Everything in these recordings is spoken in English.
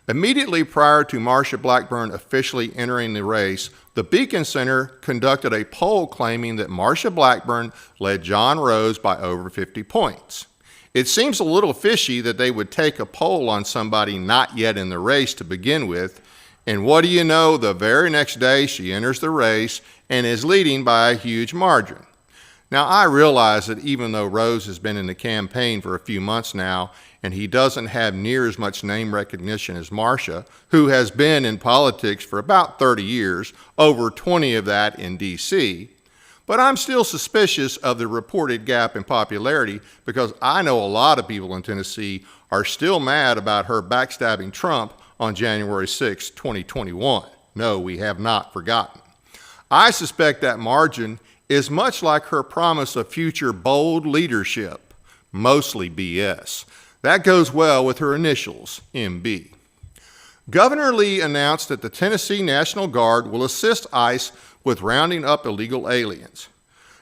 Immediately prior to Marsha Blackburn officially entering the race, the Beacon Center conducted a poll claiming that Marsha Blackburn led John Rose by over 50 points. It seems a little fishy that they would take a poll on somebody not yet in the race to begin with, and what do you know, the very next day she enters the race and is leading by a huge margin. Now, I realize that even though Rose has been in the campaign for a few months now, and he doesn't have near as much name recognition as Marsha, who has been in politics for about 30 years, over 20 of that in D.C., but I'm still suspicious of the reported gap in popularity because I know a lot of people in Tennessee are still mad about her backstabbing Trump on January 6, 2021. No, we have not forgotten. I suspect that margin is much like her promise of future bold leadership, mostly BS. That goes well with her initials, MB. Governor Lee announced that the Tennessee National Guard will assist ICE with rounding up illegal aliens.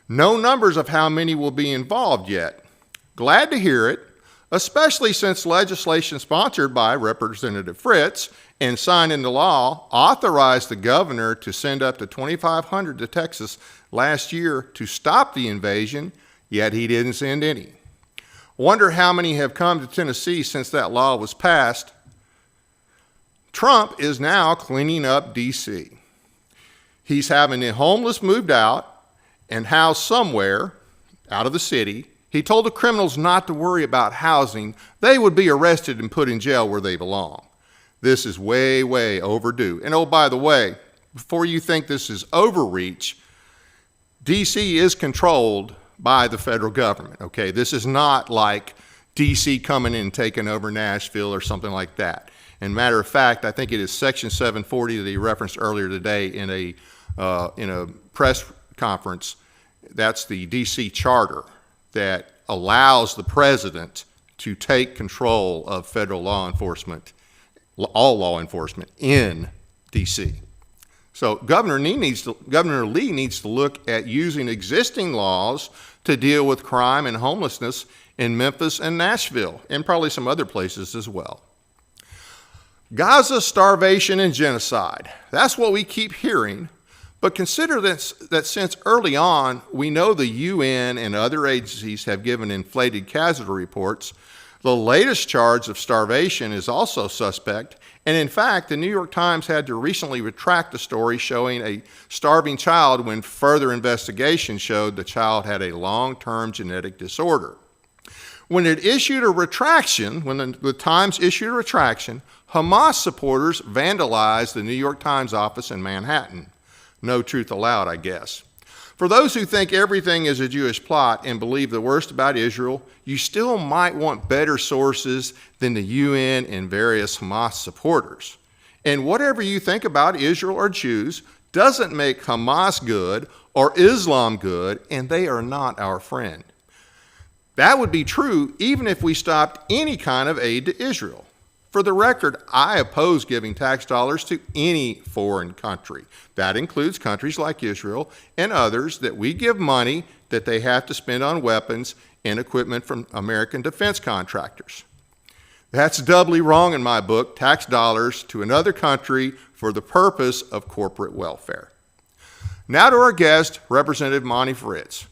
No numbers of how many will be involved yet. Glad to hear it, especially since legislation sponsored by Representative Fritz and signed into law authorized the governor to send up to 2,500 to Texas last year to stop the invasion, yet he didn't send any. Wonder how many have come to Tennessee since that law was passed. Trump is now cleaning up D.C. He's having the homeless moved out and housed somewhere out of the city. He told the criminals not to worry about housing. They would be arrested and put in jail where they belong. This is way, way overdue. And oh, by the way, before you think this is overreach, D.C. is controlled by the federal government, okay? This is not like D.C. coming in and taking over Nashville or something like that. And matter of fact, I think it is Section 740 that he referenced earlier today in a press conference. That's the D.C. charter that allows the president to take control of federal law enforcement, all law enforcement in D.C. So Governor Lee needs to look at using existing laws to deal with crime and homelessness in Memphis and Nashville, and probably some other places as well. Gaza, starvation, and genocide. That's what we keep hearing, but consider that since early on, we know the UN and other agencies have given inflated casualty reports. The latest charge of starvation is also suspect, and in fact, the New York Times had to recently retract the story showing a starving child when further investigation showed the child had a long-term genetic disorder. When it issued a retraction, when the Times issued a retraction, Hamas supporters vandalized the New York Times office in Manhattan. No truth allowed, I guess. For those who think everything is a Jewish plot and believe the worst about Israel, you still might want better sources than the UN and various Hamas supporters. And whatever you think about Israel or Jews doesn't make Hamas good or Islam good, and they are not our friend. That would be true even if we stopped any kind of aid to Israel. For the record, I oppose giving tax dollars to any foreign country. That includes countries like Israel and others that we give money that they have to spend on weapons and equipment from American defense contractors. That's doubly wrong in my book, tax dollars to another country for the purpose of corporate welfare. Now to our guest, Representative Monty Fritz.